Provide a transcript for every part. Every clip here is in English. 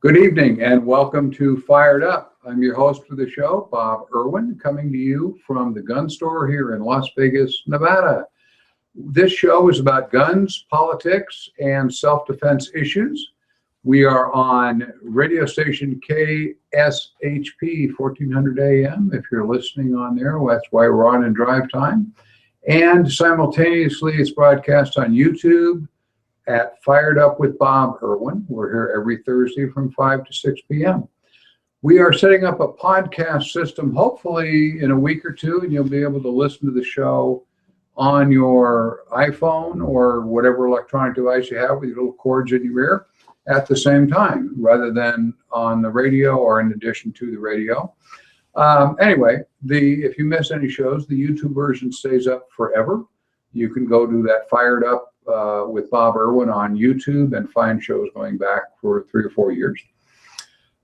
Good evening and welcome to Fired Up. I'm your host for the show, Bob Irwin, coming to you from the gun store here in Las Vegas, Nevada. This show is about guns, politics, and self-defense issues. We are on radio station KSHP 1400 AM. If you're listening on there, well, that's why we're on in drive time. And simultaneously, it's broadcast on YouTube at Fired Up with Bob Irwin. We're here every Thursday from 5 to 6 p.m. We are setting up a podcast system, hopefully in a week or two, and you'll be able to listen to the show on your iPhone or whatever electronic device you have with your little cords in your ear at the same time, rather than on the radio or in addition to the radio. Anyway, if you miss any shows, the YouTube version stays up forever. You can go to that Fired Up with Bob Irwin on YouTube and find shows going back for 3 or 4 years.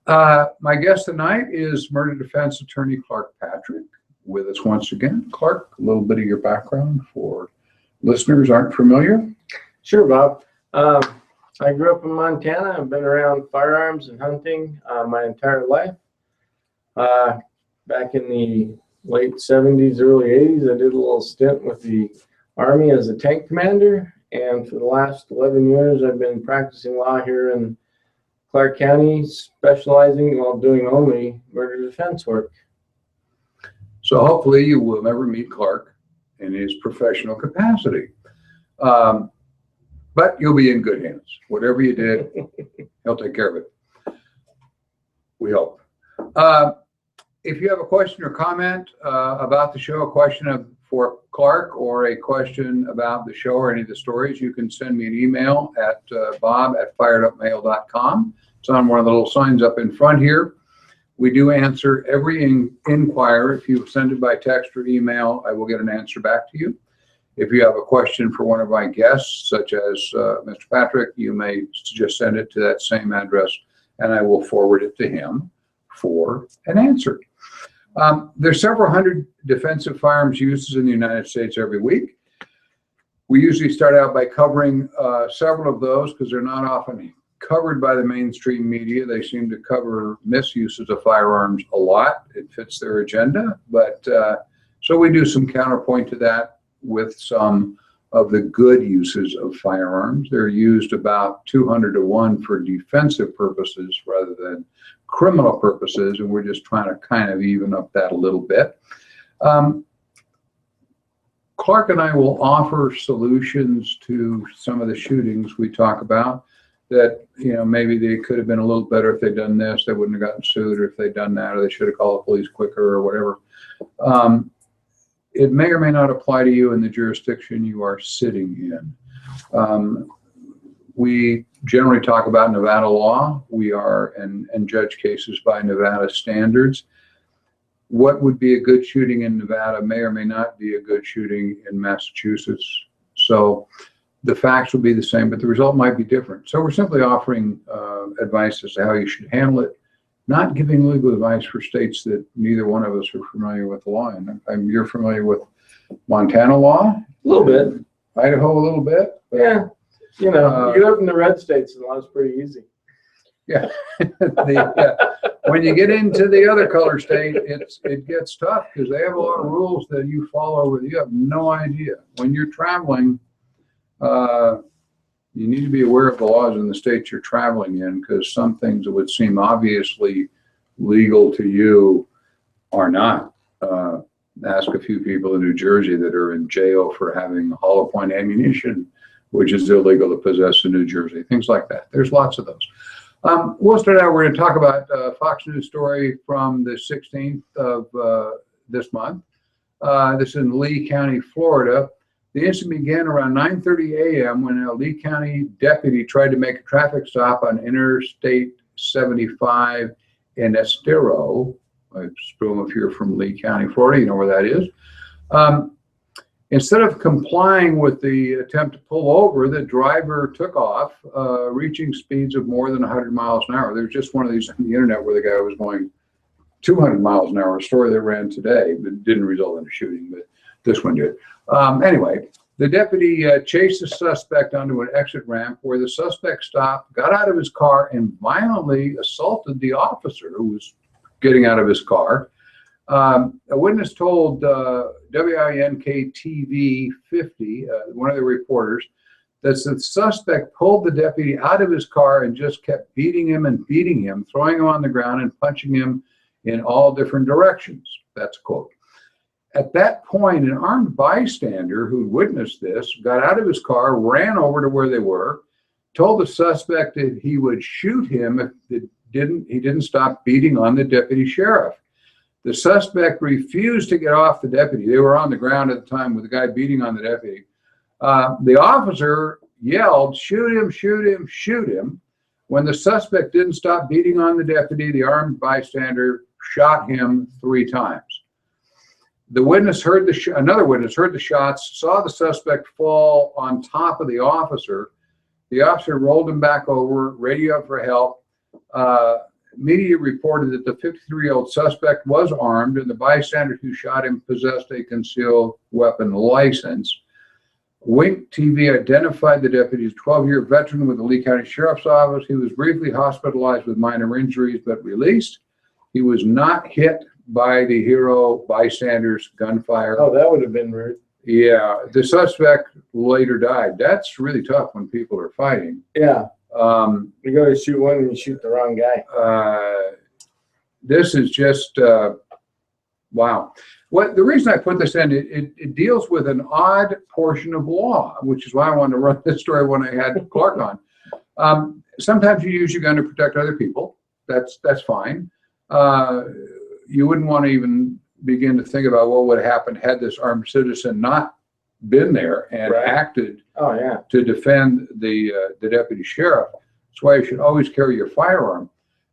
My guest tonight is murder defense attorney Clark Patrick with us once again. Clark, a little bit of your background for listeners aren't familiar. Sure, Bob. I grew up in Montana. I've been around firearms and hunting my entire life. Back in the late 70s, early 80s, I did a little stint with the Army as a tank commander. And for the last 11 years, I've been practicing law here in Clark County, specializing while doing only murder defense work. So hopefully you will never meet Clark in his professional capacity. But you'll be in good hands. Whatever you did, he'll take care of it. We hope. If you have a question or comment about the show, a question for Clark or a question about the show or any of the stories, you can send me an email at bob@firedupmail.com. It's on one of the little signs up in front here. We do answer every inquiry. If you send it by text or email, I will get an answer back to you. If you have a question for one of my guests, such as Mr. Patrick, you may just send it to that same address, and I will forward it to him for an answer. There's several hundred defensive firearms uses in the United States every week. We usually start out by covering several of those because they're not often covered by the mainstream media. They seem to cover misuses of firearms a lot. It fits their agenda, but so we do some counterpoint to that with some of the good uses of firearms. They're used about 200 to 1 for defensive purposes rather than criminal purposes, and we're just trying to kind of even up that a little bit. Clark and I will offer solutions to some of the shootings we talk about that, you know, maybe they could have been a little better if they'd done this, they wouldn't have gotten sued, or if they'd done that, or they should have called the police quicker or whatever. It may or may not apply to you in the jurisdiction you are sitting in. We generally talk about Nevada law. We are and judge cases by Nevada standards. What would be a good shooting in Nevada may or may not be a good shooting in Massachusetts. So the facts will be the same, but the result might be different. So we're simply offering advice as to how you should handle it, not giving legal advice for states that neither one of us are familiar with the law in. You're familiar with Montana law? A little bit. Idaho a little bit? Yeah. You know, you get up in the red states and the law's pretty easy. Yeah. When you get into the other color state, it gets tough because they have a lot of rules that you follow with. You have no idea. When you're traveling, you need to be aware of the laws in the states you're traveling in, because some things that would seem obviously legal to you are not. Ask a few people in New Jersey that are in jail for having hollow point ammunition, which is illegal to possess in New Jersey, things like that. There's lots of those. We'll start out, we're going to talk about a Fox News story from the 16th of this month. This is in Lee County, Florida. The incident began around 9:30 a.m. when a Lee County deputy tried to make a traffic stop on Interstate 75 in Estero. I assume if you're from Lee County, Florida, you know where that is. Instead of complying with the attempt to pull over, the driver took off, reaching speeds of more than 100 miles an hour. There's just one of these on the internet where the guy was going 200 miles an hour, a story that ran today, but didn't result in a shooting, but this one did. Anyway, The deputy chased the suspect onto an exit ramp where the suspect stopped, got out of his car, and violently assaulted the officer who was getting out of his car. A witness told WINK-TV 50, one of the reporters, that the suspect pulled the deputy out of his car and just kept beating him, throwing him on the ground and punching him in all different directions. That's a quote. At that point, an armed bystander who witnessed this got out of his car, ran over to where they were, told the suspect that he would shoot him if he didn't stop beating on the deputy sheriff. The suspect refused to get off the deputy. They were on the ground at the time with the guy beating on the deputy. The officer yelled, "Shoot him, shoot him, shoot him." When the suspect didn't stop beating on the deputy, the armed bystander shot him 3 times. The witness heard another witness heard the shots, saw the suspect fall on top of the officer. The officer rolled him back over, radioed for help. Media reported that the 53-year-old suspect was armed and the bystander who shot him possessed a concealed weapon license. Wink TV identified the deputy as a 12-year veteran with the Lee County Sheriff's Office. He was briefly hospitalized with minor injuries but released. He was not hit by the hero bystander's gunfire. Oh, that would have been rude. Yeah, the suspect later died. That's really tough when people are fighting. Yeah. You go to shoot one and you shoot the wrong guy. This is just, wow. The reason I put this in, it deals with an odd portion of law, which is why I wanted to run this story when I had Clark on. Sometimes you use your gun to protect other people. That's fine. You wouldn't want to even begin to think about what would have happened had this armed citizen not been there and acted to defend the deputy sheriff. That's why you should always carry your firearm.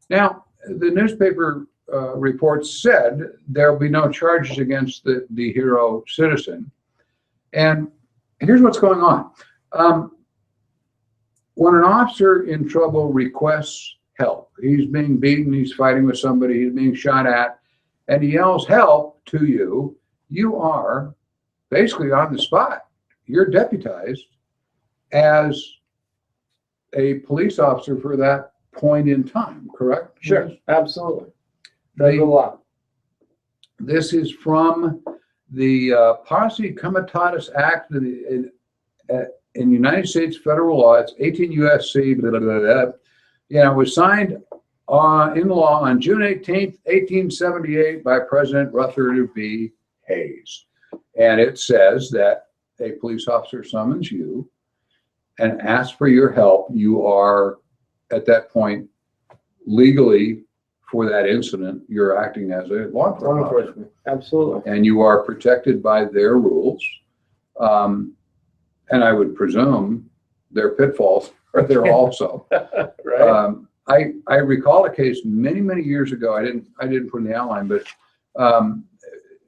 Now, the newspaper reports said there'll be no charges against the hero citizen. And here's what's going on. When an officer in trouble requests help, he's being beaten, he's fighting with somebody, he's being shot at, and he yells help to you, you are basically on the spot. You're deputized as a police officer for that point in time, correct? Sure, absolutely. That's a lot. This is from the Posse Comitatus Act in United States federal law. It's 18 U.S.C. Blah, blah, blah, blah. Yeah, it was signed in law on June 18th, 1878 by President Rutherford B. Hayes. And it says that a police officer summons you and asks for your help. You are, at that point, legally, for that incident, you're acting as a law enforcement. Absolutely. And you are protected by their rules. And I would presume their pitfalls are there also. Right. I recall a case many years ago. I didn't put in the outline, but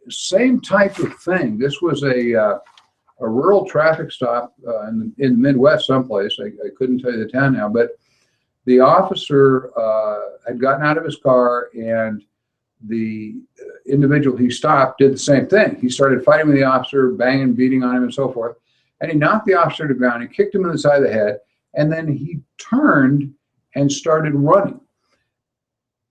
same type of thing. This was a rural traffic stop in the Midwest someplace. I couldn't tell you the town now, but the officer had gotten out of his car, and the individual he stopped did the same thing. He started fighting with the officer, banging, beating on him, and so forth. And he knocked the officer to the ground. He kicked him in the side of the head, and then he turned and started running.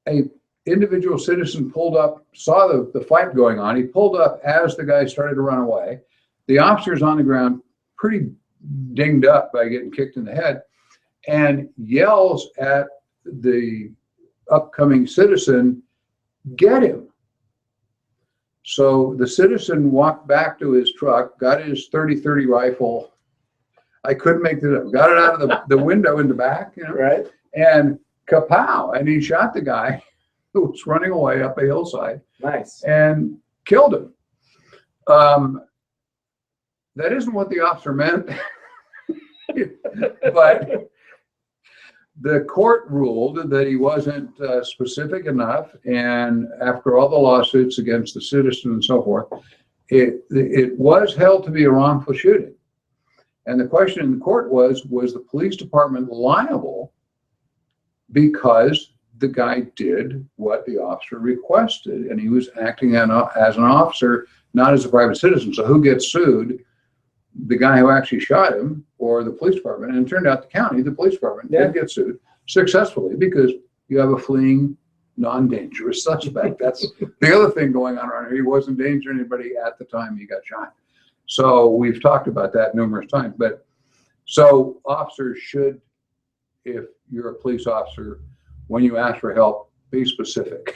A individual citizen pulled up, saw the fight going on. He pulled up as the guy started to run away. The officer's on the ground, pretty dinged up by getting kicked in the head, and yells at the upcoming citizen, "Get him." So the citizen walked back to his truck, got his 30-30 rifle. I couldn't make it up. Got it out of the window in the back, Right. And kapow! And he shot the guy who was running away up a hillside. Nice. And killed him. That isn't what the officer meant, but the court ruled that he wasn't specific enough, and after all the lawsuits against the citizen and so forth, it was held to be a wrongful shooting. And the question in the court was the police department liable because the guy did what the officer requested, and he was acting as an officer, not as a private citizen. So who gets sued? the guy who actually shot him or the police department. And it turned out the police department did get sued successfully because you have a fleeing, non-dangerous suspect. That's the other thing going on around here. He wasn't endangering anybody at the time he got shot. So we've talked about that numerous times. But so officers should, if you're a police officer, when you ask for help, be specific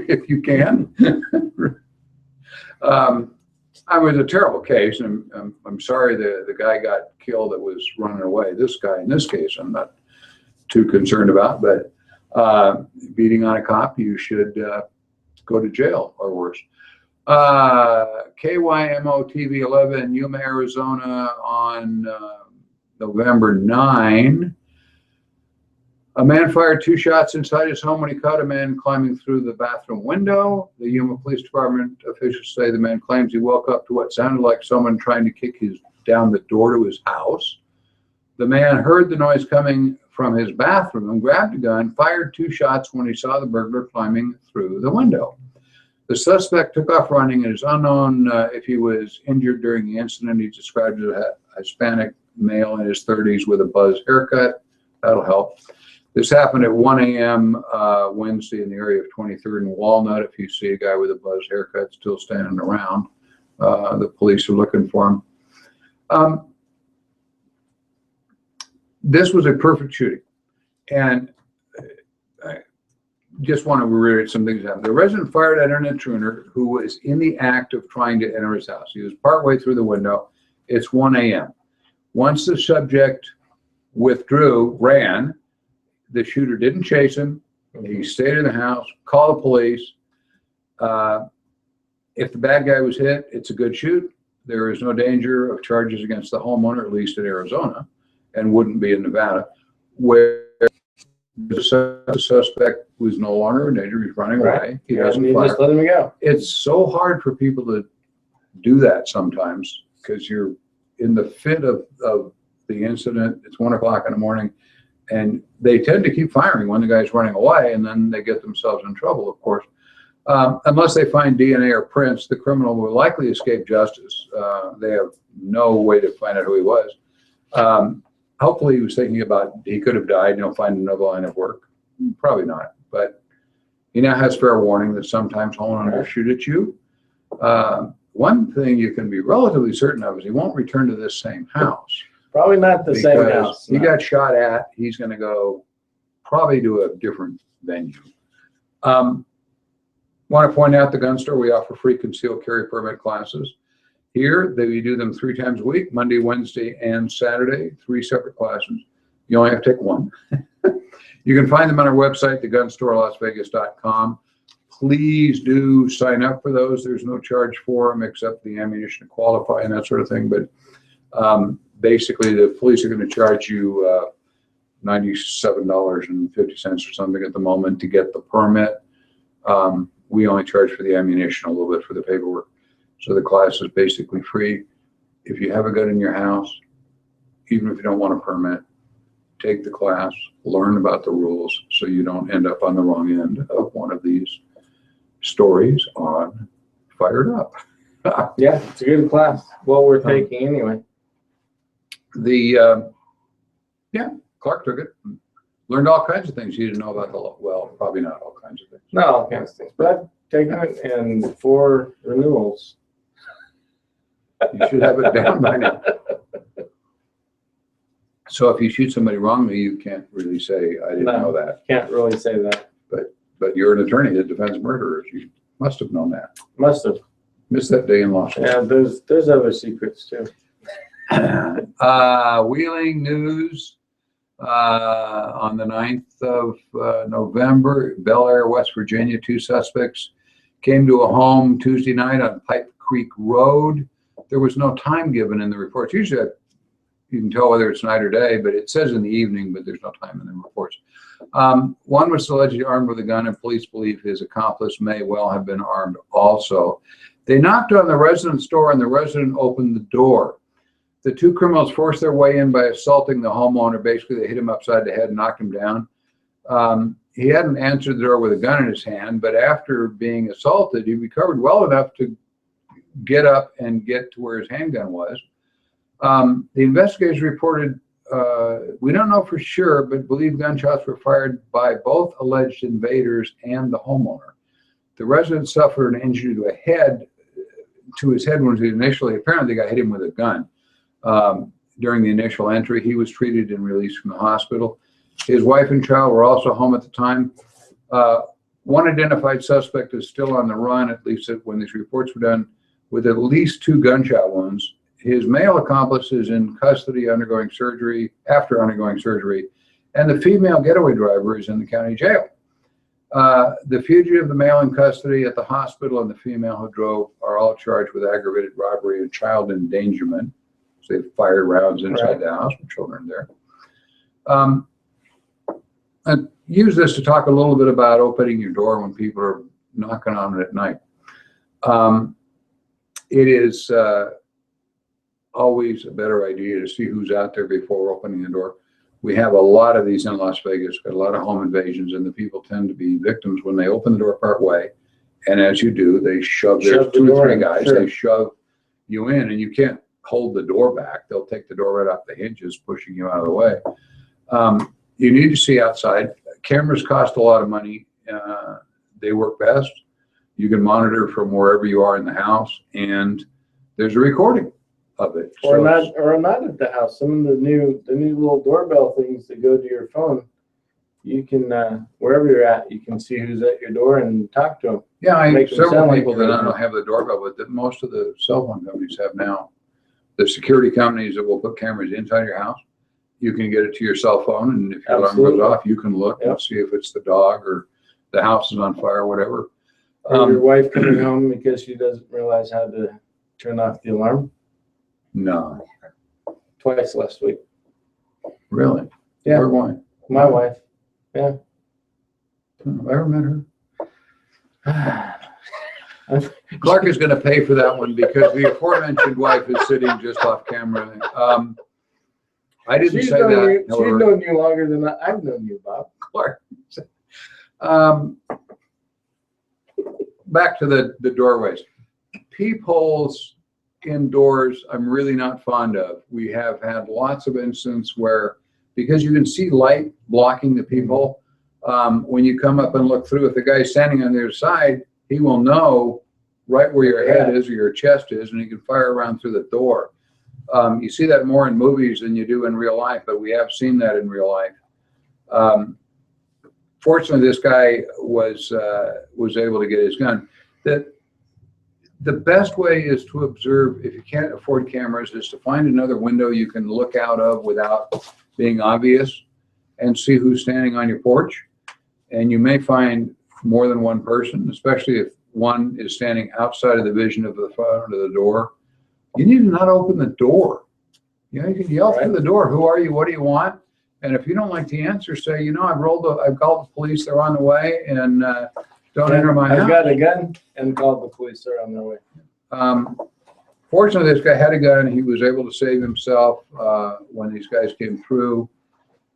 if you can. I was a terrible case, and I'm sorry the guy got killed that was running away. This guy, in this case, I'm not too concerned about, but beating on a cop, you should go to jail or worse. KYMO TV 11, Yuma, Arizona on November 9. A man fired 2 shots inside his home when he caught a man climbing through the bathroom window. The Yuma Police Department officials say the man claims he woke up to what sounded like someone trying to kick down the door to his house. The man heard the noise coming from his bathroom and grabbed a gun, fired 2 shots when he saw the burglar climbing through the window. The suspect took off running. It is unknown if he was injured during the incident. He described as a Hispanic male in his 30s with a buzz haircut. That'll help. This happened at 1 a.m. Wednesday in the area of 23rd and Walnut. If you see a guy with a buzz haircut still standing around, the police are looking for him. This was a perfect shooting. And I just want to reiterate some things that happened. The resident fired at an intruder who was in the act of trying to enter his house. He was partway through the window. It's 1 a.m. Once the subject ran, the shooter didn't chase him. He stayed in the house, called the police. If the bad guy was hit, it's a good shoot. There is no danger of charges against the homeowner, at least in Arizona, and wouldn't be in Nevada, where the suspect was no longer in danger. He's running away. He doesn't fire. Just let him go. It's so hard for people to do that sometimes because you're in the fit of the incident. It's 1 o'clock in the morning. And they tend to keep firing when the guy's running away, and then they get themselves in trouble, of course. Unless they find DNA or prints, the criminal will likely escape justice. They have no way to find out who he was. Hopefully he was thinking about he could have died, find another line of work. Probably not. But he now has fair warning that sometimes homeowners shoot at you. One thing you can be relatively certain of is he won't return to this same house. Probably not the same house. He got shot at. He's going to go probably to a different venue. Want to point out the gun store, we offer free concealed carry permit classes. Here, we do them 3 times a week, Monday, Wednesday, and Saturday, 3 separate classes. You only have to take 1. You can find them on our website, thegunstorelasvegas.com. Please do sign up for those. There's no charge for them except the ammunition to qualify and that sort of thing. But basically, the police are going to charge you $97.50 or something at the moment to get the permit. We only charge for the ammunition, a little bit for the paperwork. So the class is basically free. If you have a gun in your house, even if you don't want a permit, take the class, learn about the rules so you don't end up on the wrong end of one of these stories on Fired Up. Yeah, it's a good class. Well worth taking anyway. Clark took it. Learned all kinds of things you didn't know about the law. Well, probably not all kinds of things. Not all kinds of things, but I've taken it and 4 renewals. You should have it down by now. So if you shoot somebody wrongly, you can't really say, I didn't know that. Can't really say that. But you're an attorney that defends murderers. You must have known that. Must have. Missed that day in law school. Yeah, there's other secrets too. Wheeling news on the 9th of November, Bel Air, West Virginia. 2 suspects came to a home Tuesday night on Pipe Creek Road. There was no time given in the reports. Usually you can tell whether it's night or day, but it says in the evening, but there's no time in the reports. One was allegedly armed with a gun, and police believe his accomplice may well have been armed also. They knocked on the resident's door, and the resident opened the door. The 2 criminals forced their way in by assaulting the homeowner. Basically, they hit him upside the head and knocked him down. He hadn't answered the door with a gun in his hand, but after being assaulted, he recovered well enough to get up and get to where his handgun was. The investigators reported, we don't know for sure, but believe gunshots were fired by both alleged invaders and the homeowner. The resident suffered an injury to his head when he initially, apparently the guy hit him with a gun. During the initial entry, he was treated and released from the hospital. His wife and child were also home at the time. One identified suspect is still on the run, at least when these reports were done, with at least 2 gunshot wounds. His male accomplice is in custody after undergoing surgery, and the female getaway driver is in the county jail. The fugitive, the male in custody at the hospital, and the female who drove are all charged with aggravated robbery and child endangerment. So they fired rounds inside the house with children there. I use this to talk a little bit about opening your door when people are knocking on it at night. It is always a better idea to see who's out there before opening the door. We have a lot of these in Las Vegas, got a lot of home invasions, and the people tend to be victims when they open the door part way. And as you do, they shove there's 2 or 3 guys, they shove you in, and you can't hold the door back. They'll take the door right off the hinges, pushing you out of the way. You need to see outside. Cameras cost a lot of money. They work best. You can monitor from wherever you are in the house, and there's a recording of it. Or not at the house. Some of the new little doorbell things that go to your phone, you can wherever you're at, you can see who's at your door and talk to them. Yeah, several people that I don't have the doorbell, but that most of the cell phone companies have now. The security companies that will put cameras inside your house, you can get it to your cell phone, and if your alarm goes off, you can look and see if it's the dog or the house is on fire or whatever. Or your wife coming home because she doesn't realize how to turn off the alarm. No. Twice last week. Really? Yeah. Where going? My wife. Yeah. Have I ever met her? Clark is going to pay for that one because the aforementioned wife is sitting just off camera. I didn't say that. She's known you longer than I've known you, Bob. Clark. Back to the doorways. Peepholes indoors, I'm really not fond of. We have had lots of instances where, because you can see light blocking the peephole, when you come up and look through, if the guy's standing on the other side, he will know right where your head is or your chest is, and he can fire around through the door. You see that more in movies than you do in real life, but we have seen that in real life. Fortunately, this guy was able to get his gun. The best way is to observe, if you can't afford cameras, is to find another window you can look out of without being obvious and see who's standing on your porch. And you may find more than one person, especially if one is standing outside of the vision of the front of the door. You need to not open the door. You know, you can yell through the door, "Who are you? What do you want?" And if you don't like the answer, say, "You know, I've called the police. They're on the way, and don't enter my house." I've got a gun and called the police. They're on their way. Fortunately, this guy had a gun. He was able to save himself when these guys came through.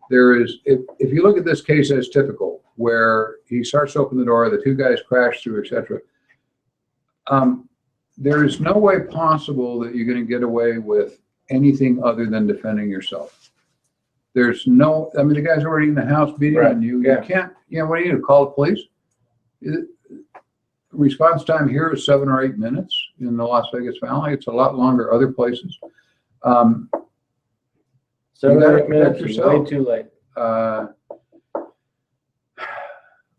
There is, if you look at this case as typical, where he starts to open the door, the 2 guys crash through, etc. There is no way possible that you're going to get away with anything other than defending yourself. There's no, I mean, the guy's already in the house beating on you. You can't, what do you do? Call the police? Response time here is 7 or 8 minutes in the Las Vegas Valley. It's a lot longer other places. 7 or 8 minutes is way too late.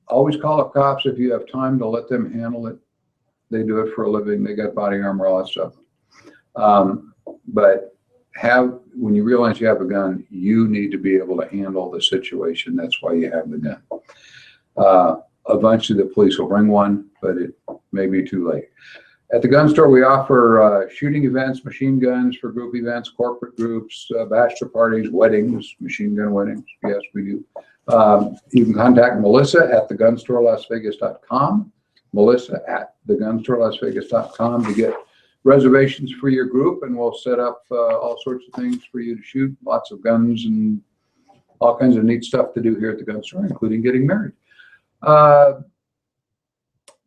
Always call the cops if you have time to let them handle it. They do it for a living. They got body armor, all that stuff. But when you realize you have a gun, you need to be able to handle the situation. That's why you have the gun. Eventually, the police will bring one, but it may be too late. At the gun store, we offer shooting events, machine guns for group events, corporate groups, bachelor parties, weddings, machine gun weddings. Yes, we do. You can contact Melissa at thegunstorelasvegas.com. Melissa at thegunstorelasvegas.com to get reservations for your group, and we'll set up all sorts of things for you to shoot. Lots of guns and all kinds of neat stuff to do here at the gun store, including getting married.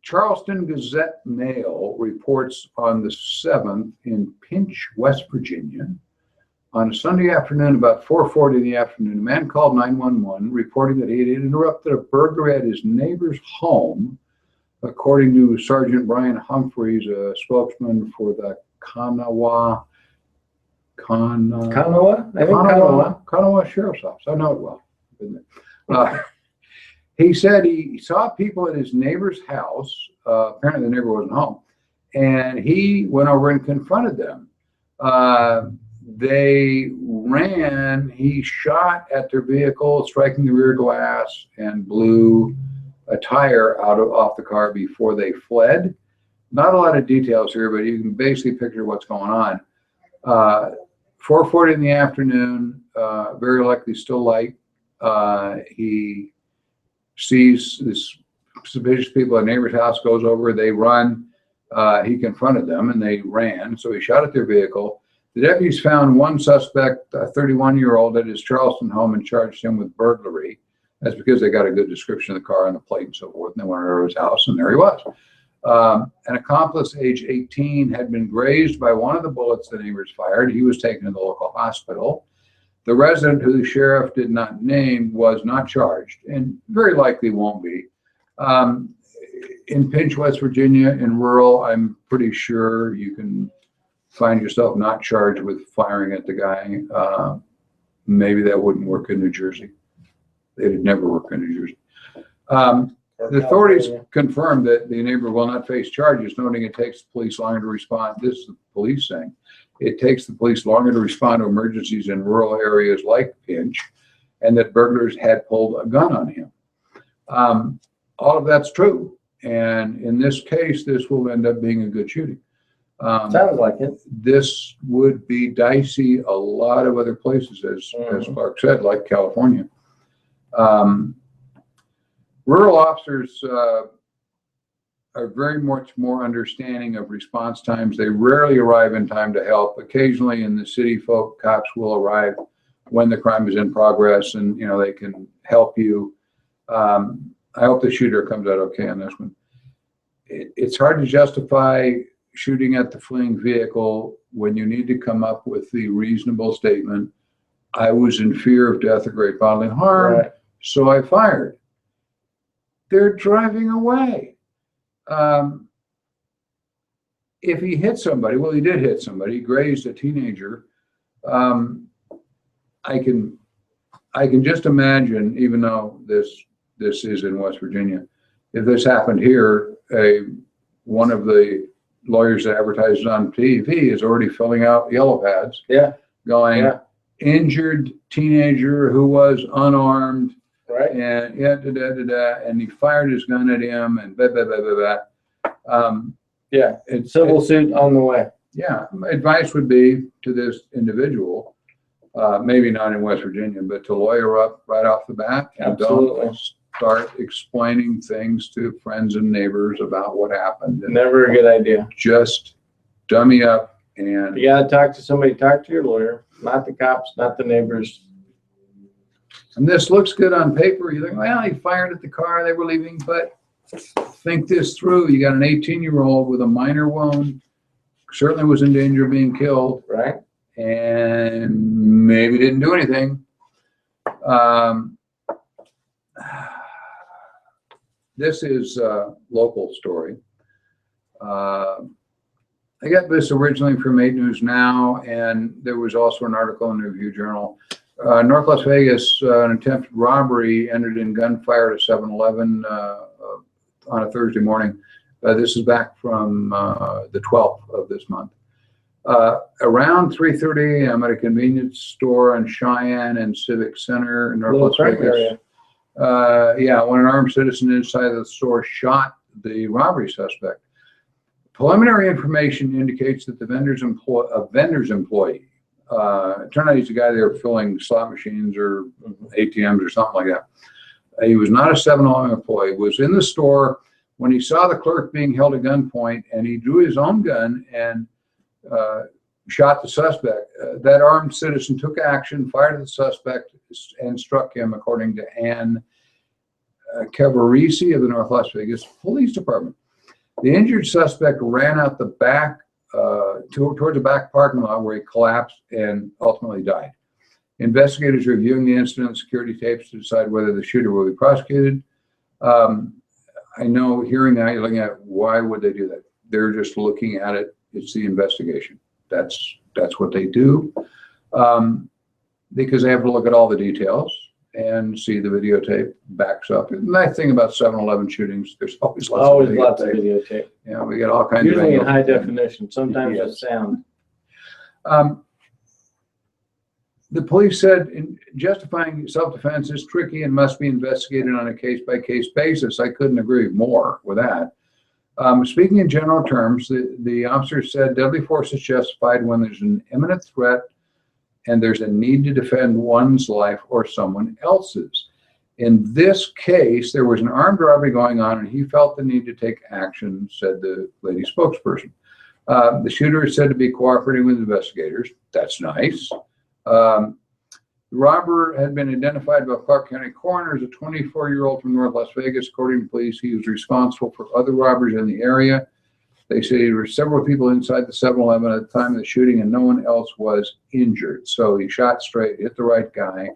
Charleston Gazette Mail reports on the 7th in Pinch, West Virginia, On a Sunday afternoon, about 4:40 in the afternoon, a man called 911 reporting that he had interrupted a burglary at his neighbor's home, according to Sergeant Brian Humphreys, a spokesman for the Kanawha Sheriff's Office. I know it well. He said he saw people at his neighbor's house. Apparently the neighbor wasn't home. And he went over and confronted them. They ran. He shot at their vehicle, striking the rear glass, and blew a tire off the car before they fled. Not a lot of details here, but you can basically picture what's going on. 4:40 in the afternoon, very likely still light. He sees this suspicious people at a neighbor's house, goes over, they run. He confronted them and they ran, so he shot at their vehicle. The deputies found one suspect, a 31-year-old, at his Charleston home and charged him with burglary. That's because they got a good description of the car and the plate and so forth, and they went over to his house, and there he was. An accomplice, age 18, had been grazed by one of the bullets the neighbors fired. He was taken to the local hospital. The resident, who the sheriff did not name, was not charged, and very likely won't be. In Pinch, West Virginia, in rural, I'm pretty sure you can find yourself not charged with firing at the guy. Maybe that wouldn't work in New Jersey. It'd never work in New Jersey. The authorities confirmed that the neighbor will not face charges, noting it takes the police longer to respond. This is the police saying. It takes the police longer to respond to emergencies in rural areas like Pinch, and that burglars had pulled a gun on him. All of that's true. And in this case, this will end up being a good shooting. Sounds like it. This would be dicey a lot of other places, as Clark said, like California. Rural officers are very much more understanding of response times. They rarely arrive in time to help. Occasionally in the city, cops will arrive when the crime is in progress, and they can help you. I hope the shooter comes out okay on this one. It's hard to justify shooting at the fleeing vehicle when you need to come up with the reasonable statement, I was in fear of death or great bodily harm, so I fired. They're driving away. If he hit somebody, well, he did hit somebody, he grazed a teenager. I can just imagine, even though this is in West Virginia, if this happened here, one of the lawyers that advertises on TV is already filling out yellow pads. Going, injured teenager who was unarmed. And and he fired his gun at him, and it's civil suit on the way. Advice would be to this individual, maybe not in West Virginia, but to lawyer up right off the bat, and don't start explaining things to friends and neighbors about what happened. Never a good idea. Just dummy up, and you gotta talk to somebody. Talk to your lawyer, not the cops, not the neighbors. And this looks good on paper. You think, well, he fired at the car, they were leaving, but think this through. You got an 18-year-old with a minor wound, certainly was in danger of being killed. And maybe didn't do anything. This is a local story. I got this originally from 8 News Now, and there was also an article in the Review Journal. North Las Vegas, an attempted robbery ended in gunfire at a 7-Eleven on a Thursday morning. This is back from the 12th of this month. Around 3:30 a.m. at a convenience store on Cheyenne and Civic Center in North Las Vegas. When an armed citizen inside the store shot the robbery suspect. Preliminary information indicates that the vendor's employee, it turned out he's a guy there filling slot machines or ATMs or something like that. He was not a 7-Eleven employee, was in the store when he saw the clerk being held at gunpoint, and he drew his own gun and shot the suspect. That armed citizen took action, fired at the suspect, and struck him, according to Ann Cavarese of the North Las Vegas Police Department. The injured suspect ran out the back toward the back parking lot where he collapsed and ultimately died. Investigators are reviewing the incident and security tapes to decide whether the shooter will be prosecuted. I know hearing that, you're looking at why would they do that? They're just looking at it. It's the investigation. That's what they do, because they have to look at all the details and see the videotape backs up. The nice thing about 7-Eleven shootings, there's always lots of videotape. Yeah, we get all kinds of usually in angles. high definition, sometimes Yes. with sound. The police said justifying self-defense is tricky and must be investigated on a case-by-case basis. I couldn't agree more with that. Speaking in general terms, the officer said deadly force is justified when there's an imminent threat and there's a need to defend one's life or someone else's. In this case, there was an armed robbery going on and he felt the need to take action, said the lady spokesperson. The shooter is said to be cooperating with investigators. That's nice. The robber had been identified by Clark County coroner as a 24-year-old from North Las Vegas. According to police, he was responsible for other robberies in the area. They say there were several people inside the 7-Eleven at the time of the shooting and no one else was injured. So he shot straight, hit the right guy.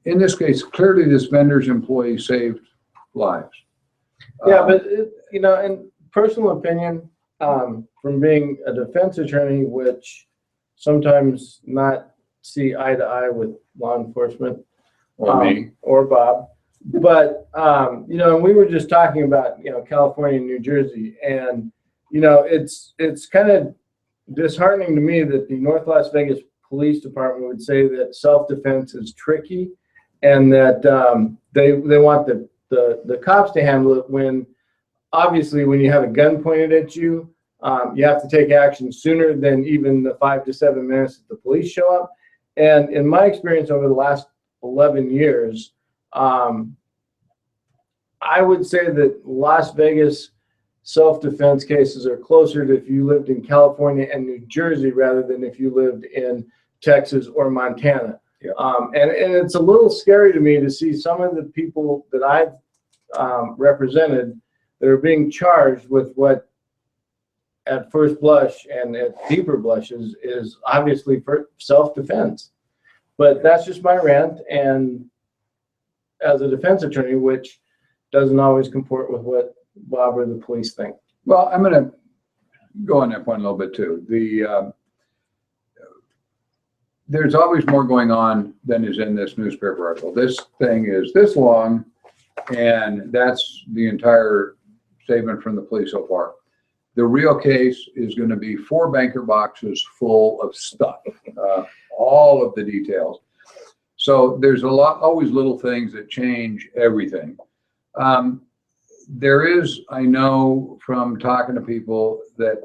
In this case, clearly this vendor's employee saved lives. Yeah, but in personal opinion, from being a defense attorney, which sometimes not see eye to eye with law enforcement Or me. or Bob, but and we were just talking about California and New Jersey, and it's kind of disheartening to me that the North Las Vegas Police Department would say that self-defense is tricky, and that they want the cops to handle it, when obviously when you have a gun pointed at you, you have to take action sooner than even the 5 to 7 minutes that the police show up. And in my experience over the last 11 years, I would say that Las Vegas self-defense cases are closer to if you lived in California and New Jersey rather than if you lived in Texas or Montana. Yeah. And it's a little scary to me to see some of the people that I've represented that are being charged with what at first blush and at deeper blushes is obviously for self-defense. But that's just my rant, and as a defense attorney, which doesn't always comport with what Bob or the police think. Well, I'm going to go on that point a little bit too. There's always more going on than is in this newspaper article. This thing is this long, and that's the entire statement from the police so far. The real case is going to be 4 banker boxes full of stuff, all of the details. So there's always little things that change everything. There is, I know from talking to people that,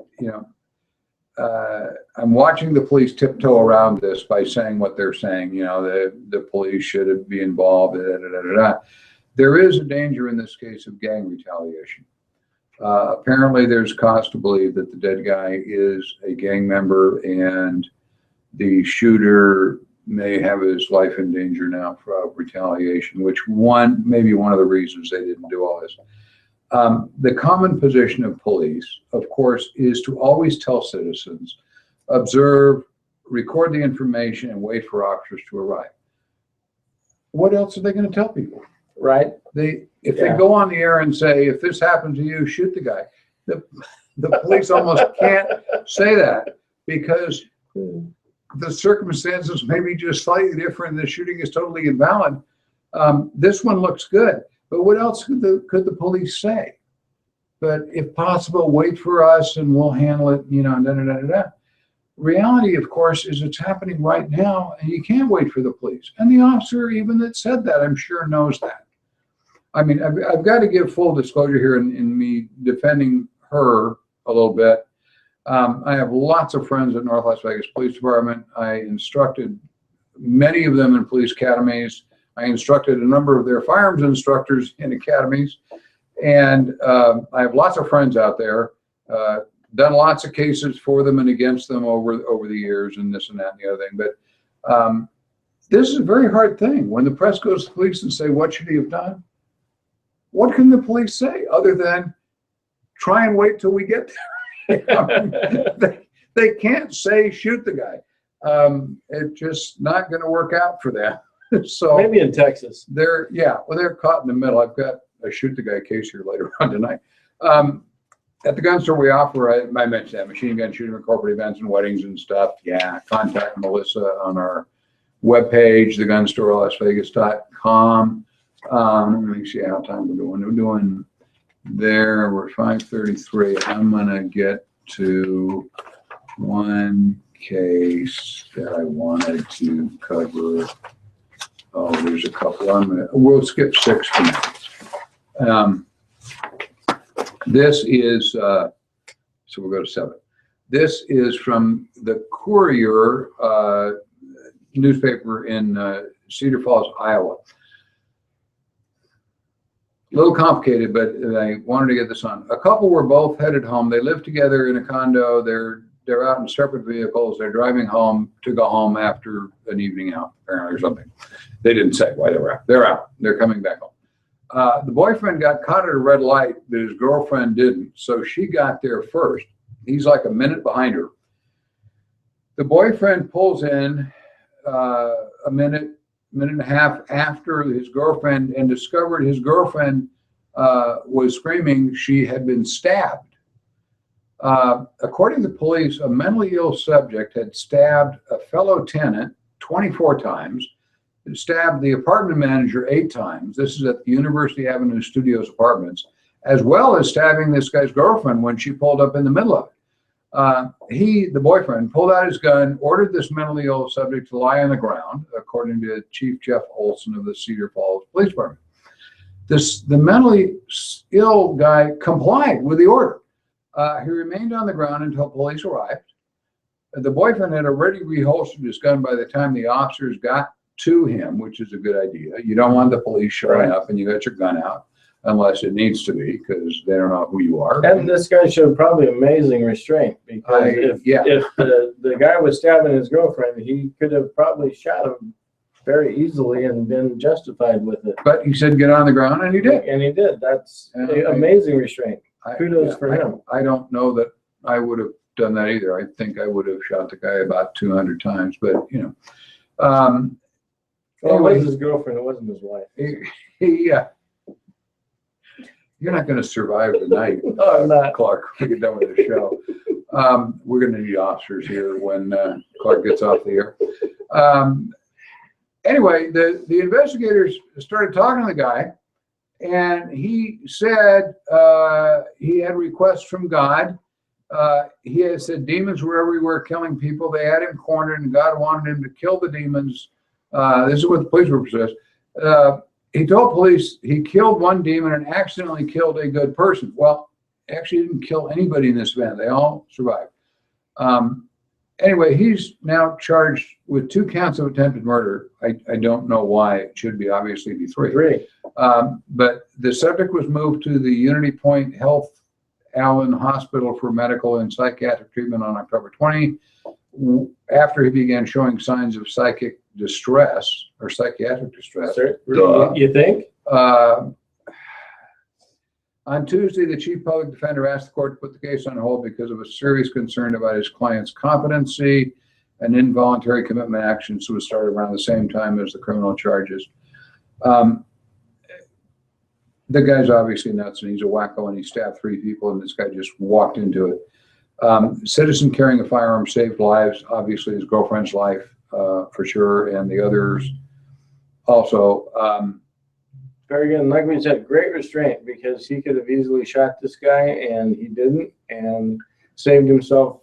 I'm watching the police tiptoe around this by saying what they're saying, the police should be involved. There is a danger in this case of gang retaliation. Apparently there's cause to believe that the dead guy is a gang member and the shooter may have his life in danger now for retaliation, which maybe one of the reasons they didn't do all this. The common position of police, of course, is to always tell citizens, observe, record the information, and wait for officers to arrive. What else are they going to tell people? Right? If they go on the air and say, if this happened to you, shoot the guy. The police almost can't say that because the circumstances may be just slightly different. The shooting is totally invalid. This one looks good, but what else could the police say? But if possible, wait for us and we'll handle it, Reality, of course, is it's happening right now and you can't wait for the police. And the officer even that said that, I'm sure knows that. I mean, I've got to give full disclosure here in me defending her a little bit. I have lots of friends at North Las Vegas Police Department. I instructed many of them in police academies. I instructed a number of their firearms instructors in academies. And I have lots of friends out there, done lots of cases for them and against them over the years and this and that and the other thing. But this is a very hard thing. When the press goes to the police and say, what should he have done? What can the police say other than try and wait till we get there? They can't say shoot the guy. It's just not going to work out for them. So Maybe in Texas. they're caught in the middle. I've got a shoot the guy case here later on tonight. At the gun store, we offer, I mentioned that, machine gun shooting at corporate events and weddings and stuff. Yeah, contact Melissa on our webpage, thegunstorelasvegas.com. Let me see how time we're doing. We're doing there. We're 5:33. I'm going to get to one case that I wanted to cover. Oh, there's a couple. We'll skip 6 for now. This is, so we'll go to 7. This is from the Courier newspaper in Cedar Falls, Iowa. A little complicated, but I wanted to get this on. A couple were both headed home. They live together in a condo. They're out in separate vehicles. They're driving home to go home after an evening out, apparently, or something. They didn't say why they were out. They're out. They're coming back home. The boyfriend got caught at a red light, but his girlfriend didn't. So she got there first. He's like a minute behind her. The boyfriend pulls in a minute and a half after his girlfriend and discovered his girlfriend was screaming she had been stabbed. According to police, a mentally ill subject had stabbed a fellow tenant 24 times, stabbed the apartment manager 8 times. This is at the University Avenue Studios apartments, as well as stabbing this guy's girlfriend when she pulled up in the middle of it. The boyfriend, pulled out his gun, ordered this mentally ill subject to lie on the ground, according to Chief Jeff Olson of the Cedar Falls Police Department. The mentally ill guy complied with the order. He remained on the ground until police arrived. The boyfriend had already reholstered his gun by the time the officers got to him, which is a good idea. You don't want the police showing up and you got your gun out, unless it needs to be, because they don't know who you are. And this guy showed probably amazing restraint, because if the guy was stabbing his girlfriend, he could have probably shot him very easily and been justified with it. But he said get on the ground, and he did. And he did. That's amazing restraint. Kudos for him. I don't know that I would have done that either. I think I would have shot the guy about 200 times, but you know. Well, anyway, it was his girlfriend. It wasn't his wife. You're not going to survive the night. No, I'm not. Clark, we get done with the show. We're going to need officers here when Clark gets off the air. Anyway, the investigators started talking to the guy, and he said he had requests from God. He had said demons were everywhere killing people. They had him cornered, and God wanted him to kill the demons. This is what the police report says. He told police he killed one demon and accidentally killed a good person. Well, actually he didn't kill anybody in this event. They all survived. Anyway, he's now charged with 2 counts of attempted murder. I don't know why. It should be obviously be 3. But the subject was moved to the Unity Point Health Allen Hospital for medical and psychiatric treatment on October 20, after he began showing signs of psychic distress or psychiatric distress. You think? On Tuesday, the chief public defender asked the court to put the case on hold because of a serious concern about his client's competency. An involuntary commitment action was started around the same time as the criminal charges. The guy's obviously nuts, and he's a wacko, and he stabbed 3 people, and this guy just walked into it. Citizen carrying a firearm saved lives, obviously his girlfriend's life for sure, and the others also. Very good. And like we said, great restraint, because he could have easily shot this guy, and he didn't, and saved himself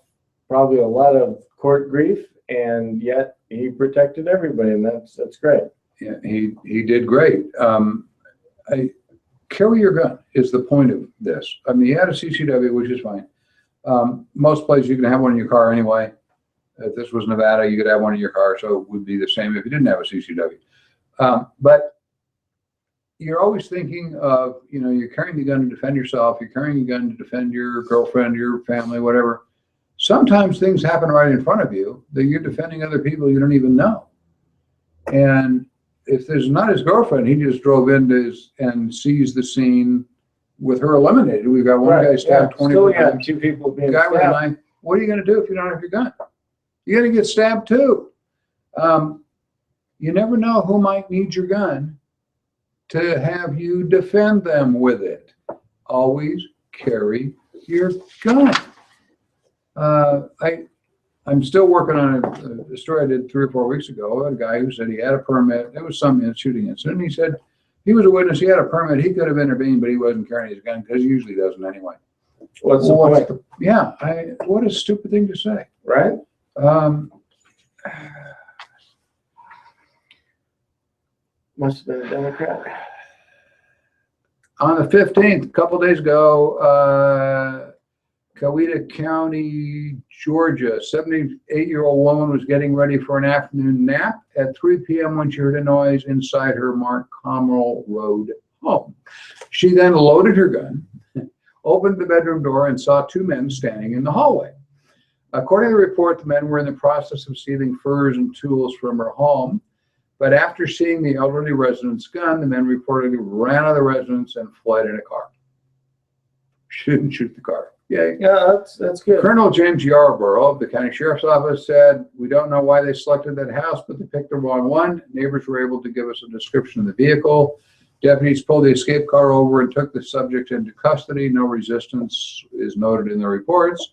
probably a lot of court grief, and yet he protected everybody, and that's great. Yeah, he did great. Carry your gun is the point of this. I mean, he had a CCW, which is fine. Most places you can have one in your car anyway. If this was Nevada, you could have one in your car, so it would be the same if you didn't have a CCW. But you're always thinking of, you're carrying the gun to defend yourself, you're carrying a gun to defend your girlfriend, your family, whatever. Sometimes things happen right in front of you that you're defending other people you don't even know. And if there's not his girlfriend, he just drove into and sees the scene, with her eliminated, we've got one guy stabbed 24 Still times. got 2 people being Guy with a stabbed. knife. What are you going to do if you don't have your gun? You're going to get stabbed too. You never know who might need your gun to have you defend them with it. Always carry your gun. I'm still working on a story I did 3 or 4 weeks ago. A guy who said he had a permit. There was some shooting incident. He said he was a witness. He had a permit. He could have intervened, but he wasn't carrying his gun because he usually doesn't anyway. What's the point? Yeah, what a stupid thing to say. Right? Must have been a Democrat. On the 15th, a couple days ago, Coweta County, Georgia, 78-year-old woman was getting ready for an afternoon nap at 3 p.m. when she heard a noise inside her Montgomery Road home. She then loaded her gun, opened the bedroom door, and saw 2 men standing in the hallway. According to the report, the men were in the process of stealing furs and tools from her home. But after seeing the elderly resident's gun, the men reportedly ran out of the residence and fled in a car. She didn't shoot the car. Yay. Yeah, that's good. Colonel James Yarborough of the county sheriff's office said, "We don't know why they selected that house, but they picked the wrong one. Neighbors were able to give us a description of the vehicle. Deputies pulled the escape car over and took the subject into custody. No resistance is noted in the reports.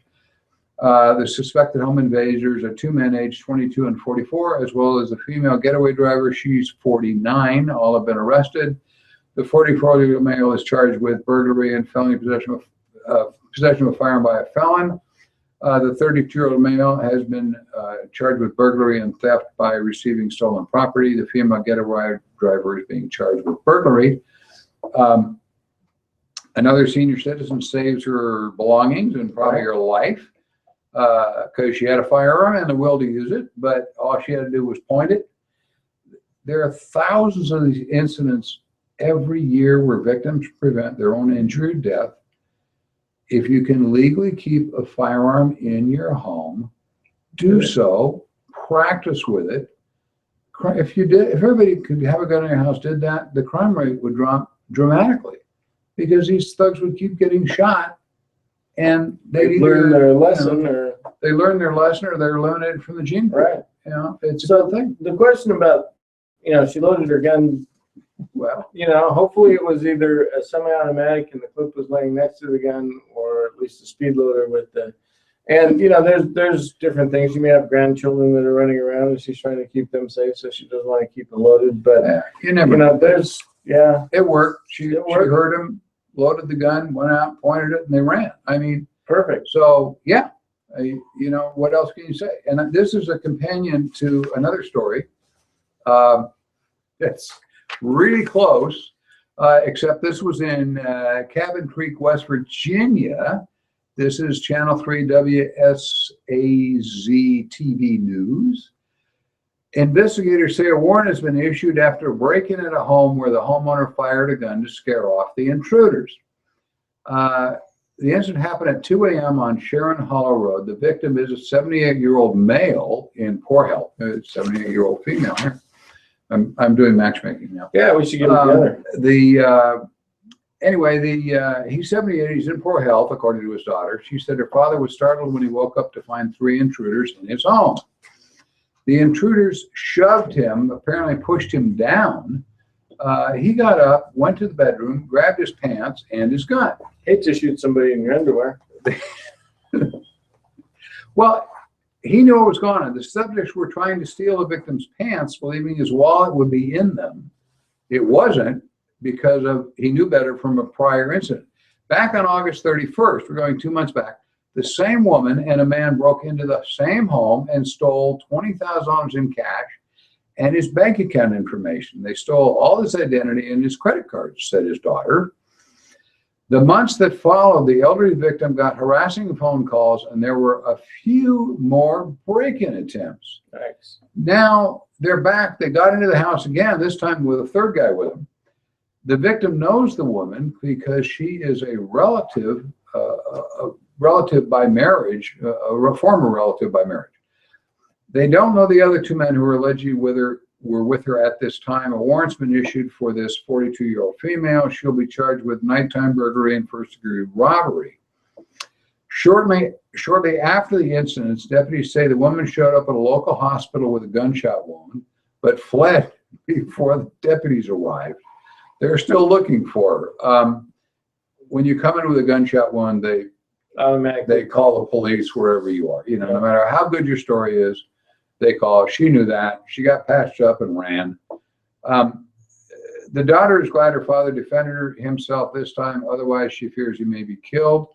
The suspected home invaders are 2 men aged 22 and 44, as well as the female getaway driver. She's 49. All have been arrested. The 44-year-old male is charged with burglary and felony possession of a firearm by a felon. The 32-year-old male has been charged with burglary and theft by receiving stolen property. The female getaway driver is being charged with burglary. Another senior citizen saves her belongings and probably her life because she had a firearm and the will to use it, but all she had to do was point it. There are thousands of these incidents every year where victims prevent their own injury or death. If you can legally keep a firearm in your home, do so. Practice with it. If everybody could have a gun in your house, did that, the crime rate would drop dramatically because these thugs would keep getting shot, and they learn their lesson, or they learn their lesson, or they're learning it from the gene pool. Right. You know, it's a good thing. The question about, she loaded her gun. Well, hopefully it was either a semi-automatic and the clip was laying next to the gun, or at least a speed loader with the. And there's different things. You may have grandchildren that are running around, and she's trying to keep them safe, so she doesn't want to keep it loaded. But you never know. It worked. She heard him, loaded the gun, went out, pointed it, and they ran. I mean, perfect. So yeah, what else can you say? And this is a companion to another story. That's really close, except this was in Cabin Creek, West Virginia. This is Channel 3 WSAZ TV News. Investigators say a warrant has been issued after breaking at a home where the homeowner fired a gun to scare off the intruders. The incident happened at 2 a.m. on Sharon Hollow Road. The victim is a 78-year-old male in poor health. 78-year-old female here. I'm doing matchmaking now. Yeah, we should get it together. He's 78. He's in poor health, according to his daughter. She said her father was startled when he woke up to find 3 intruders in his home. The intruders shoved him, apparently pushed him down. He got up, went to the bedroom, grabbed his pants and his gun. Hate to shoot somebody in your underwear. Well, he knew what was going on. The subjects were trying to steal the victim's pants, believing his wallet would be in them. It wasn't, because he knew better from a prior incident. Back on August 31st, we're going 2 months back, the same woman and a man broke into the same home and stole $20,000 in cash and his bank account information. They stole all his identity and his credit cards, said his daughter. The months that followed, the elderly victim got harassing phone calls, and there were a few more break-in attempts. Nice. Now they're back. They got into the house again, this time with a third guy with them. The victim knows the woman because she is a relative by marriage, a former relative by marriage. They don't know the other 2 men who were allegedly with her were with her at this time. A warrant's been issued for this 42-year-old female. She'll be charged with nighttime burglary and first-degree robbery. Shortly after the incidents, deputies say the woman showed up at a local hospital with a gunshot wound, but fled before the deputies arrived. They're still looking for her. When you come in with a gunshot wound, they call the police wherever you are. No matter how good your story is, they call. She knew that. She got patched up and ran. The daughter is glad her father defended himself this time. Otherwise, she fears he may be killed.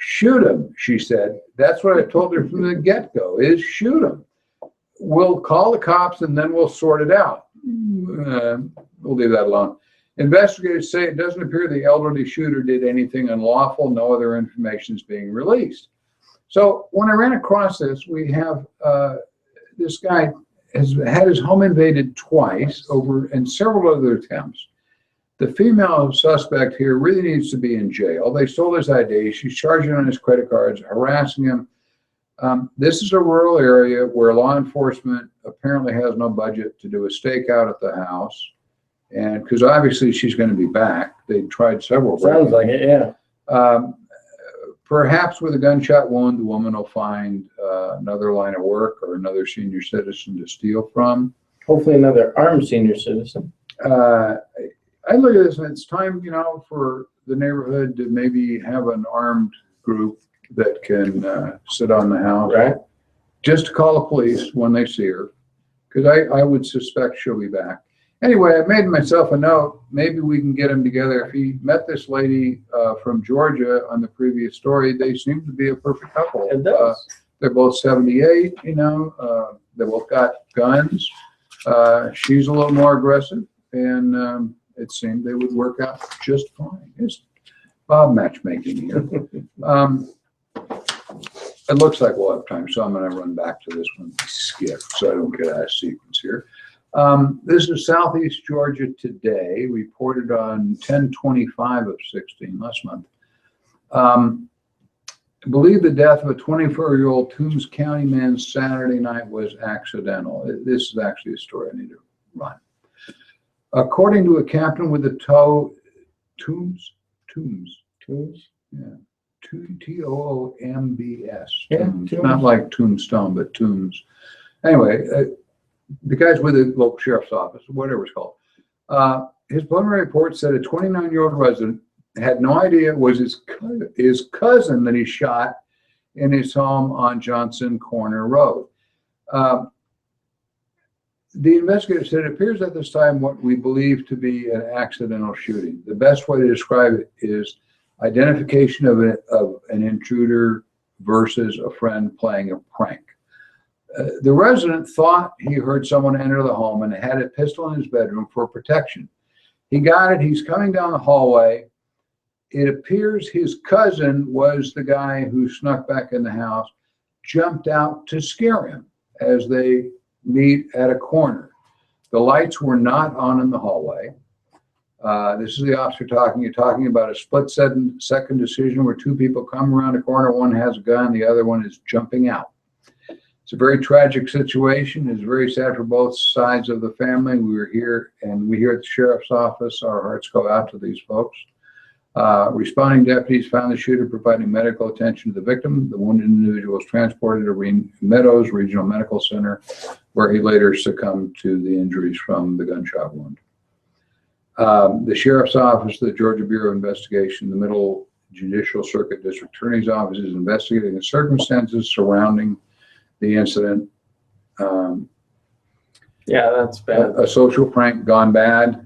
Shoot him, she said. That's what I told her from the get-go, is shoot him. We'll call the cops and then we'll sort it out. We'll leave that alone. Investigators say it doesn't appear the elderly shooter did anything unlawful. No other information is being released. So when I ran across this, we have this guy has had his home invaded twice and several other attempts. The female suspect here really needs to be in jail. They stole his ID. She's charging on his credit cards, harassing him. This is a rural area where law enforcement apparently has no budget to do a stakeout at the house. And because obviously she's going to be back. They tried several. Sounds like it, yeah. Perhaps with a gunshot wound, the woman will find another line of work or another senior citizen to steal from. Hopefully another armed senior citizen. I look at this and it's time, for the neighborhood to maybe have an armed group that can sit on the house. Right. Just to call the police when they see her, because I would suspect she'll be back. Anyway, I made myself a note. Maybe we can get them together. If he met this lady from Georgia on the previous story, they seem to be a perfect couple. It does. They're both 78, they both got guns. She's a little more aggressive, and it seemed they would work out just fine. It's Bob matchmaking here. It looks like we'll have time, so I'm going to run back to this one, skip, so I don't get out of sequence here. This is Southeast Georgia today, reported on 10/25 of 16, last month. I believe the death of a 24-year-old Toombs County man Saturday night was accidental. This is actually a story I need to run. According to a captain with the Toombs, yeah, Toombs. Yeah, Toombs. Not like Tombstone, but Toombs. Anyway, the guy's with the local sheriff's office, whatever it's called. His preliminary report said a 29-year-old resident had no idea it was his cousin that he shot in his home on Johnson Corner Road. The investigator said it appears at this time what we believe to be an accidental shooting. The best way to describe it is identification of an intruder versus a friend playing a prank. The resident thought he heard someone enter the home and had a pistol in his bedroom for protection. He got it. He's coming down the hallway. It appears his cousin was the guy who snuck back in the house, jumped out to scare him as they meet at a corner. The lights were not on in the hallway. This is the officer talking. You're talking about a split-second decision where two people come around a corner. One has a gun. The other one is jumping out. It's a very tragic situation. It's very sad for both sides of the family. We were here, and we here at the sheriff's office, our hearts go out to these folks. Responding deputies found the shooter providing medical attention to the victim. The wounded individual was transported to Meadows Regional Medical Center, where he later succumbed to the injuries from the gunshot wound. The sheriff's office, the Georgia Bureau of Investigation, the Middle Judicial Circuit District Attorney's Office is investigating the circumstances surrounding the incident. Yeah, that's bad. A social prank gone bad.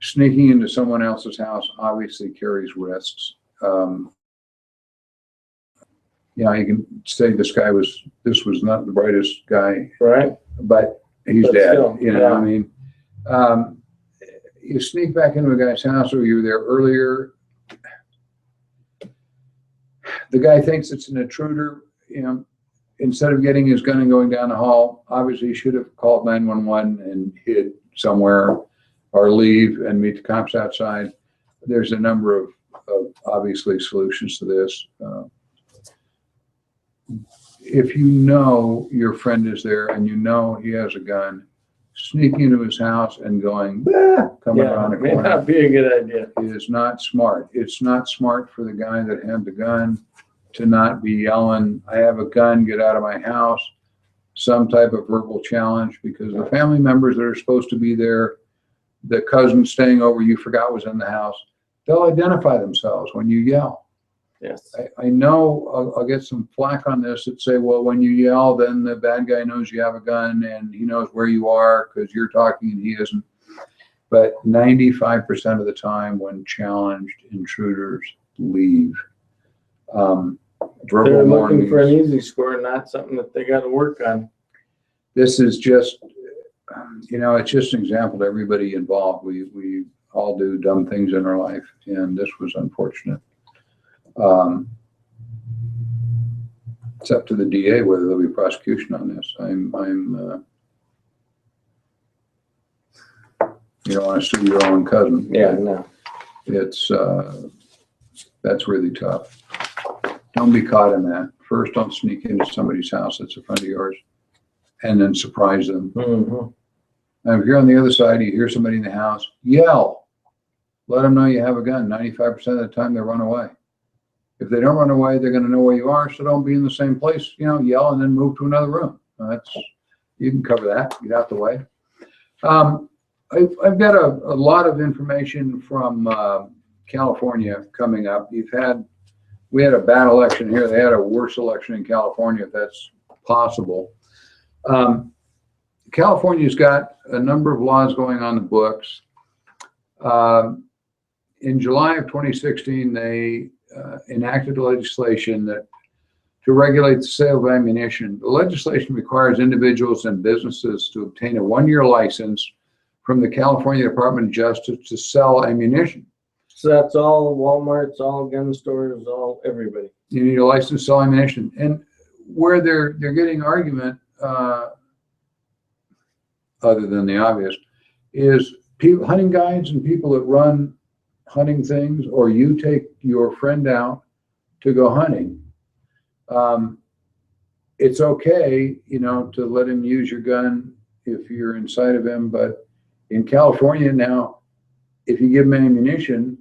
Sneaking into someone else's house obviously carries risks. You can say this was not the brightest guy, right? But he's dead. Still, You sneak back into a guy's house, or you were there earlier. The guy thinks it's an intruder. Instead of getting his gun and going down the hall, obviously he should have called 911 and hid somewhere, or leave and meet the cops outside. There's a number of obviously solutions to this. If you know your friend is there and you know he has a gun, sneaking into his house and going, "Bah," coming around the may corner. not be a good idea. It is not smart. It's not smart for the guy that had the gun to not be yelling, "I have a gun, get out of my house," some type of verbal challenge, because the family members that are supposed to be there, the cousin staying over you forgot was in the house, they'll identify themselves when you yell. Yes. I know I'll get some flack on this that say, well, when you yell, then the bad guy knows you have a gun and he knows where you are because you're talking and he isn't. But 95% of the time when challenged, intruders leave. Verbal They're looking warnings. for an easy score, not something that they got to work on. This is just, it's just an example to everybody involved. We all do dumb things in our life, and this was unfortunate. It's up to the DA whether there'll be prosecution on this. You don't want to sue your own cousin. Yeah, no. It's, that's really tough. Don't be caught in that. First, don't sneak into somebody's house that's a friend of yours and then surprise them. Now, if you're on the other side, you hear somebody in the house, yell. Let them know you have a gun. 95% of the time, they run away. If they don't run away, they're going to know where you are, so don't be in the same place. Yell and then move to another room. You can cover that. Get out the way. I've got a lot of information from California coming up. We had a bad election here. They had a worse election in California, if that's possible. California's got a number of laws going on the books. In July of 2016, they enacted legislation to regulate the sale of ammunition. The legislation requires individuals and businesses to obtain a 1-year license from the California Department of Justice to sell ammunition. So that's all Walmarts, all gun stores, all everybody. You need a license to sell ammunition. And where they're getting argument, other than the obvious, is hunting guides and people that run hunting things, or you take your friend out to go hunting. It's okay, to let him use your gun if you're inside of him, but in California now, if you give him ammunition,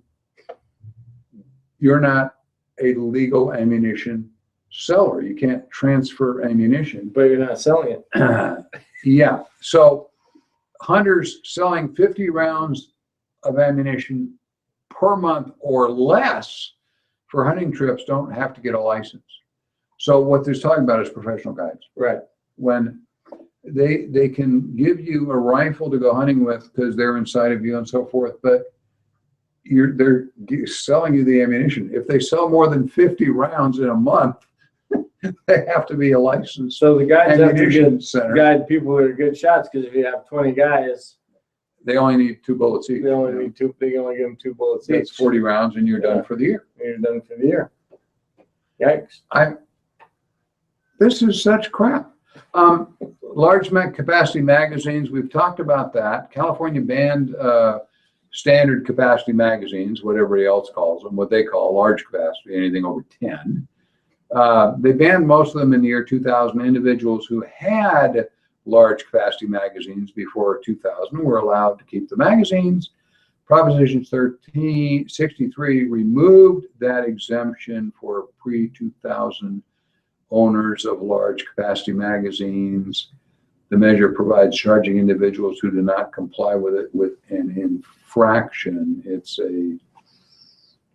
you're not a legal ammunition seller. You can't transfer ammunition. But you're not selling it. Yeah. So hunters selling 50 rounds of ammunition per month or less for hunting trips don't have to get a license. So what they're talking about is professional guides. Right. When they can give you a rifle to go hunting with because they're inside of you and so forth, but they're selling you the ammunition. If they sell more than 50 rounds in a month, they have to be a licensed So the guys have to center. guide people that are good shots, because if you have 20 guys, They only need 2 bullets each. they only need two. They can only give them 2 bullets That's each. 40 rounds, and you're done for the year. And you're done for the year. Yikes! This is such crap. Large capacity magazines. We've talked about that. California banned standard capacity magazines, what everybody else calls them, what they call large capacity, anything over 10. They banned most of them in the year 2000. Individuals who had large capacity magazines before 2000 were allowed to keep the magazines. Proposition 1363 removed that exemption for pre-2000 owners of large capacity magazines. The measure provides charging individuals who do not comply with it with an infraction. It's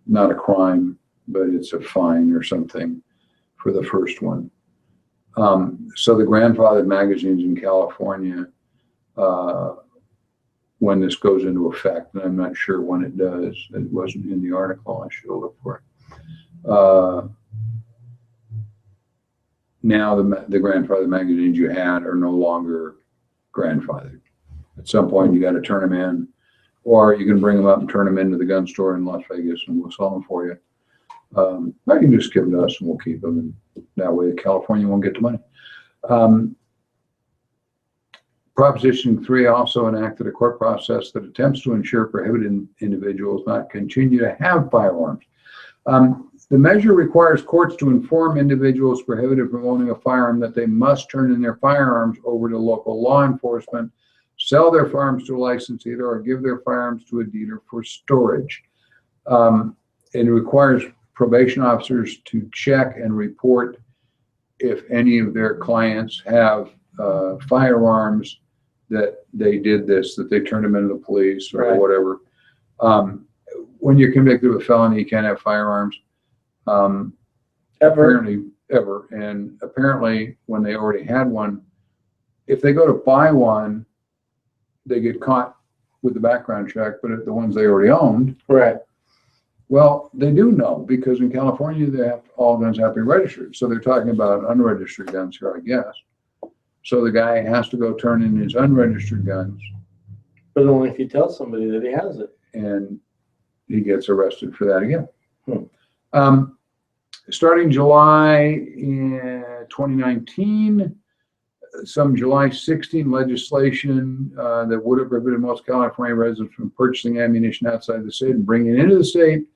not a crime, but it's a fine or something for the first one. So the grandfathered magazines in California, when this goes into effect, and I'm not sure when it does, it wasn't in the article, I should look for it. Now the grandfathered magazines you had are no longer grandfathered. At some point you got to turn them in, or you can bring them up and turn them into the gun store in Las Vegas and we'll sell them for you. I can just give them to us and we'll keep them, and that way California won't get the money. Proposition 3 also enacted a court process that attempts to ensure prohibited individuals not continue to have firearms. The measure requires courts to inform individuals prohibited from owning a firearm that they must turn in their firearms over to local law enforcement sell their firearms to a licensed dealer, or give their firearms to a dealer for storage. It requires probation officers to check and report if any of their clients have firearms that they did this, that they turned them into the police or Right. whatever. When you're convicted of a felony, you can't have firearms. Ever. Apparently, ever. And apparently, when they already had one, if they go to buy one, they get caught with the background check, but if the ones they already owned, Right. well, they do know, because in California, all guns have to be registered. So they're talking about unregistered guns here, I guess. So the guy has to go turn in his unregistered guns, But only if you tell somebody that he has it. and he gets arrested for that again. Hmm. Starting July in 2019, some July 16 legislation that would have prohibited most California residents from purchasing ammunition outside the state and bringing it into the state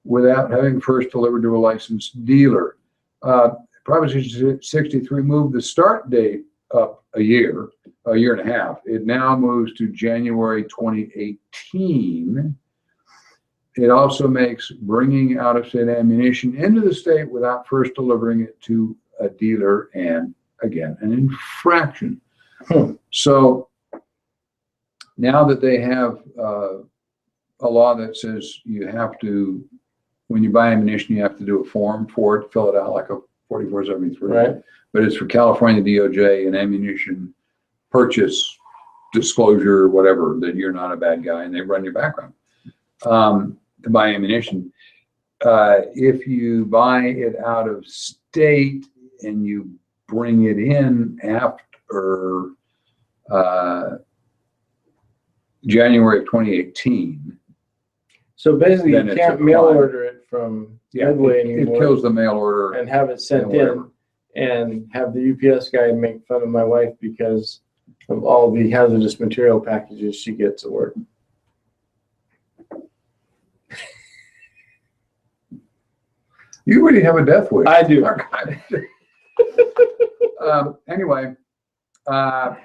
without having first delivered to a licensed dealer. Proposition 63 moved the start date up a year and a half. It now moves to January 2018. It also makes bringing out-of-state ammunition into the state without first delivering it to a dealer, and again, an infraction. So now that they have a law that says you have to, when you buy ammunition, you have to do a form for it, fill it out like a 4473. Right. But it's for California DOJ and ammunition purchase disclosure, whatever, that you're not a bad guy, and they run your background to buy ammunition. If you buy it out of state and you bring it in after January of 2018, So basically, Then you it's can't a mail crime. order it from Midway it anymore kills the mail order and have it sent and in whatever. and have the UPS guy make fun of my wife because of all the hazardous material packages she gets at work. You really have a death wish. I do. Anyway, the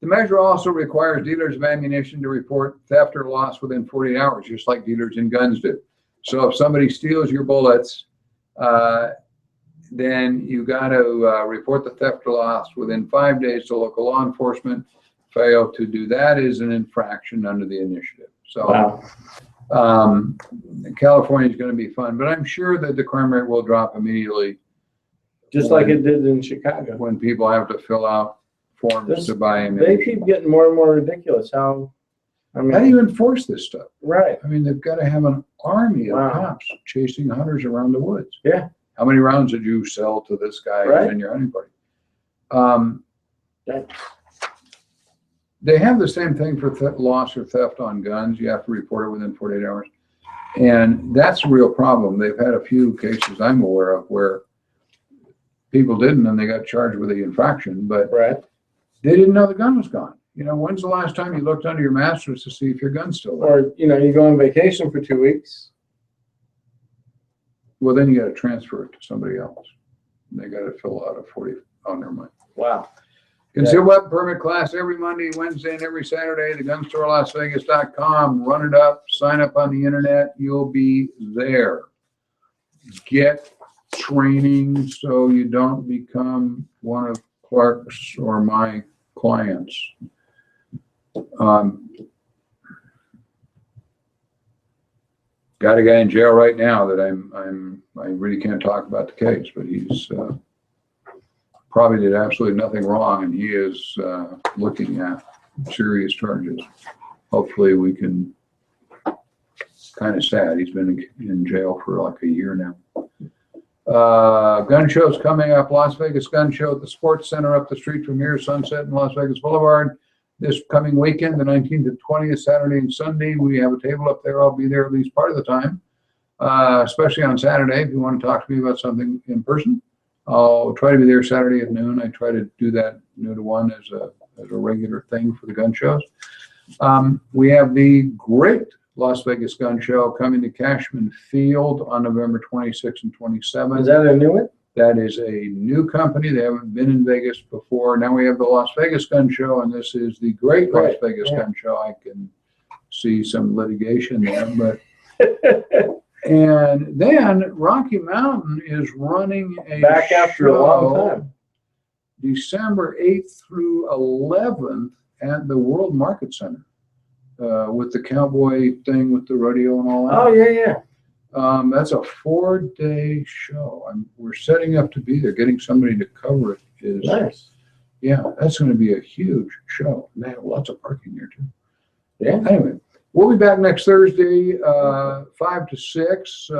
measure also requires dealers of ammunition to report theft or loss within 48 hours, just like dealers in guns do. So if somebody steals your bullets, then you got to report the theft or loss within 5 days to local law enforcement. Fail to do that is an infraction under the initiative. So Wow. California is going to be fun, but I'm sure that the crime rate will drop immediately Just like it did in Chicago. when people have to fill out forms This- to buy They ammunition. keep getting more and more ridiculous. How How do you enforce this stuff? right. I mean, they've got to have an army of Wow. cops chasing hunters around the woods. Yeah. How many rounds did you sell to this guy Right. in your hunting party? Right. They have the same thing for loss or theft on guns. You have to report it within 48 hours. And that's a real problem. They've had a few cases I'm aware of where people didn't and they got charged with the infraction, but Right. they didn't know the gun was gone. You know, when's the last time you looked under your mattress to see if your gun's still there? Or, you go on vacation for 2 weeks. Well, then you got to transfer it to somebody else. They got to fill out a 40. Oh, never mind. Wow. Conceal weapon permit class every Monday, Wednesday, and every Saturday. TheGunStoreLasVegas.com. Run it up. Sign up on the internet. You'll be there. Get training so you don't become one of Clark's or my clients. Got a guy in jail right now that I really can't talk about the case, but he's probably did absolutely nothing wrong, and he is looking at serious charges. Hopefully we can, kind of sad, he's been in jail for like a year now. Gun show's coming up, Las Vegas Gun Show at the Sports Center up the street from here, Sunset and Las Vegas Boulevard. This coming weekend, the 19th to 20th, Saturday and Sunday, we have a table up there. I'll be there at least part of the time, especially on Saturday. If you want to talk to me about something in person, I'll try to be there Saturday at noon. I try to do that noon to 1 as a regular thing for the gun shows. We have the great Las Vegas Gun Show coming to Cashman Field on November 26th and 27th. Is that a new one? That is a new company. They haven't been in Vegas before. Now we have the Las Vegas Gun Show, and this is the Great Las Vegas Gun Show. I can see some litigation there, but and then Rocky Mountain is running a back after a long time. December 8th through 11th at the World Market Center with the cowboy thing with the rodeo and all that. Oh, yeah. That's a 4-day show. We're setting up to be there. Getting somebody to cover it is Nice. Yeah, that's going to be a huge show. And they have lots of parking there too. Yeah. Anyway, we'll be back next Thursday, 5 to 6.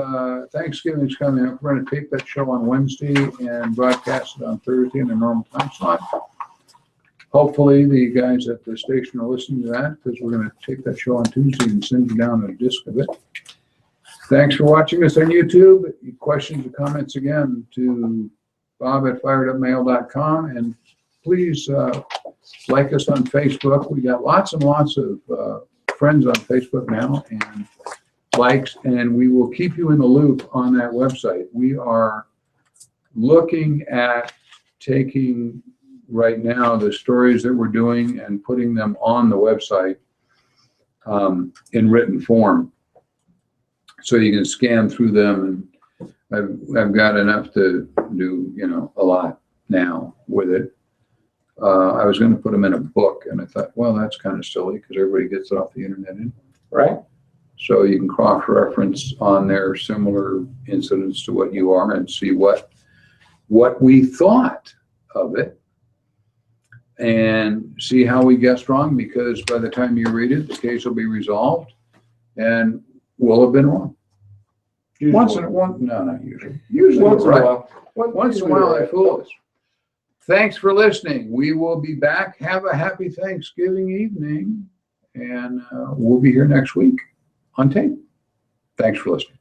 Thanksgiving's coming up. We're going to tape that show on Wednesday and broadcast it on Thursday in a normal time slot. Hopefully the guys at the station are listening to that, because we're going to take that show on Tuesday and send you down a disc of it. Thanks for watching us on YouTube. Questions or comments, again, to bob@firedupmail.com. And please like us on Facebook. We got lots and lots of friends on Facebook now and likes, and we will keep you in the loop on that website. We are looking at taking right now the stories that we're doing and putting them on the website in written form, so you can scan through them. And I've got enough to do, a lot now with it. I was going to put them in a book, and I thought, well, that's kind of silly because everybody gets it off the internet. Right. So you can cross-reference on there similar incidents to what you are and see what we thought of it, and see how we guessed wrong, because by the time you read it, the case will be resolved and we'll have been wrong. Usually. No, not usually. Usually Once in right. a while. Once in a while they fool us. Thanks for listening. We will be back. Have a happy Thanksgiving evening, and we'll be here next week on tape. Thanks for listening.